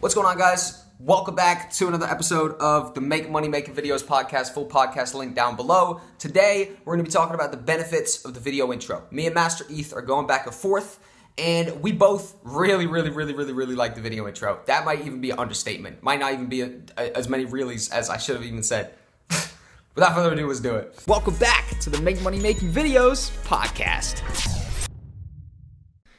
What's going on, guys? Welcome back to another episode of the Make Money Making Videos podcast. Full podcast link down below. Today, we're going to be talking about the benefits of the video intro. Me and MasterEth are going back and forth, and we both really like the video intro. That might even be an understatement. Might not even be as many reallys as I should have even said. Without further ado, let's do it. Welcome back to the Make Money Making Videos podcast.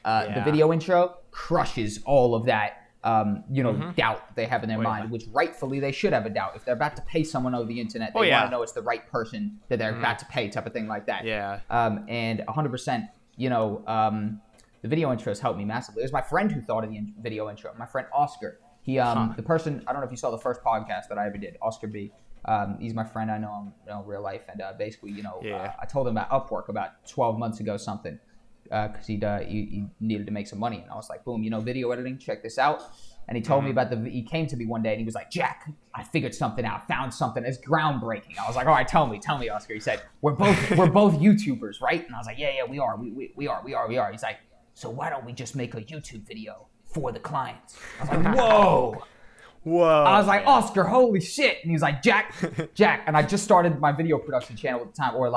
The video intro crushes all of that. Doubt they have in their mind, which rightfully they should have a doubt. If they're about to pay someone over the internet, they want to know it's the right person that they're about to pay, type of thing like that. And 100%, the video intros helped me massively. It was my friend who thought of the video intro, my friend Oscar. He, the person, I don't know if you saw the first podcast that I ever did, Oscar B. He's my friend. I know him in real life. And basically, I told him about Upwork about 12 months ago, something. Because he needed to make some money, and I was like, boom, video editing, check this out. And he told me about he came to me one day and he was like, Jack, I figured something out, found something that's groundbreaking. I was like, all right, tell me, Oscar. He said, we're both YouTubers, right? And I was like, yeah, we are. We are. He's like, so why don't we just make a YouTube video for the clients? I was like, whoa. I was like, Oscar, holy shit. And he was like, Jack. And I just started my video production channel at the time, or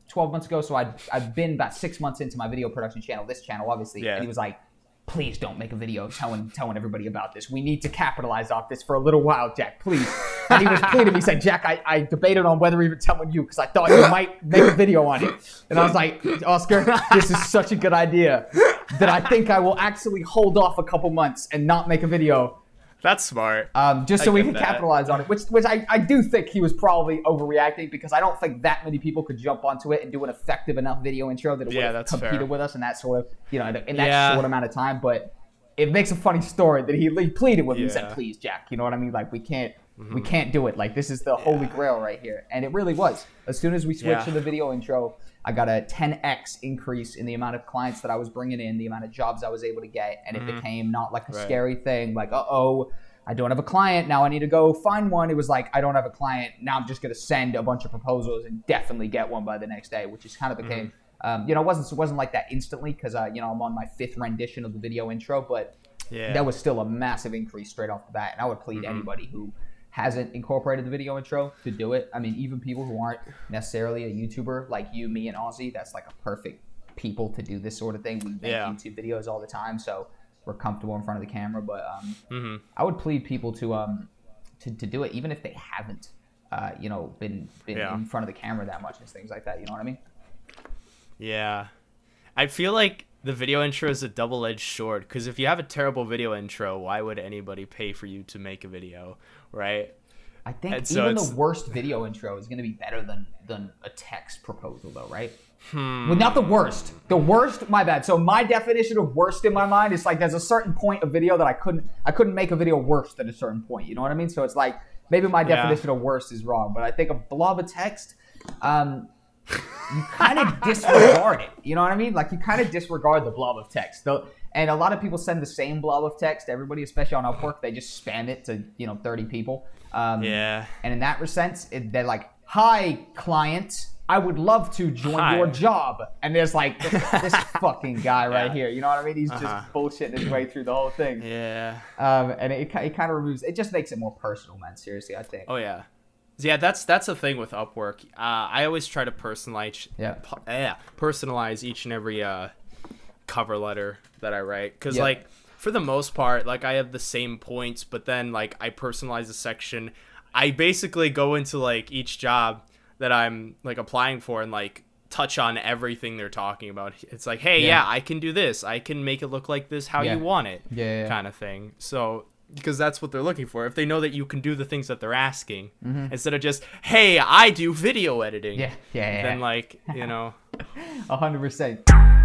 12 months ago. So I've been about 6 months into my video production channel, this channel, obviously. Yeah. And he was like, please don't make a video telling everybody about this. We need to capitalize off this for a little while, Jack, please. And he was pleading. He said, Jack, I debated on whether even telling you because I thought you might make a video on it. And I was like, Oscar, this is such a good idea that I think I will actually hold off a couple months and not make a video. That's smart. Just so we can capitalize on it, which I do think he was probably overreacting because I don't think that many people could jump onto it and do an effective enough video intro that it would have competed with us in that sort of, in that short amount of time. But it makes a funny story that he pleaded with me and said, please, Jack, you know what I mean? Like, we can't do it. Like, this is the holy grail right here. And it really was. As soon as we switched to the video intro, I got a 10x increase in the amount of clients that I was bringing in, the amount of jobs I was able to get. And it became not like a scary thing, like, uh-oh, I don't have a client. Now I need to go find one. It was like, I don't have a client. Now I'm just going to send a bunch of proposals and definitely get one by the next day, which is kind of became, it wasn't like that instantly because, I'm on my 5th rendition of the video intro, but that was still a massive increase straight off the bat. And I would plead anybody who hasn't incorporated the video intro to do it. I mean, even people who aren't necessarily a YouTuber like you, me, and Ozzy, that's like a perfect people to do this sort of thing. We make YouTube videos all the time, so we're comfortable in front of the camera. But I would plead people to do it, even if they haven't, been in front of the camera that much and things like that. You know what I mean? Yeah, I feel like the video intro is a double-edged sword because if you have a terrible video intro, why would anybody pay for you to make a video, right? I think even the worst video intro is going to be better than a text proposal, though, right? Well, not the worst. The worst, my bad. So my definition of worst in my mind is like there's a certain point of video that I couldn't make a video worse than a certain point. You know what I mean? So it's like maybe my definition of worst is wrong, but I think a blob of text, you kind of disregard it. You know what I mean? Like you kind of disregard the blob of text. And a lot of people send the same blob of text to everybody, especially on Upwork. They just spam it to 30 people. And in that sense, they're like, "Hi, client, I would love to join your job." And there's like this fucking guy right here. You know what I mean? He's just bullshitting his way through the whole thing. And it kind of removes. It just makes it more personal, man. Seriously, I think. Oh yeah. Yeah, that's the thing with Upwork. I always try to personalize each and every cover letter that I write because like for the most part, like I have the same points, but then like I personalize a section. I basically go into like each job that I'm like applying for and like touch on everything they're talking about. It's like, hey, I can do this. I can make it look like this how you want it, kind of thing. So. Because that's what they're looking for. If they know that you can do the things that they're asking, instead of just, hey, I do video editing. Then, like, 100%.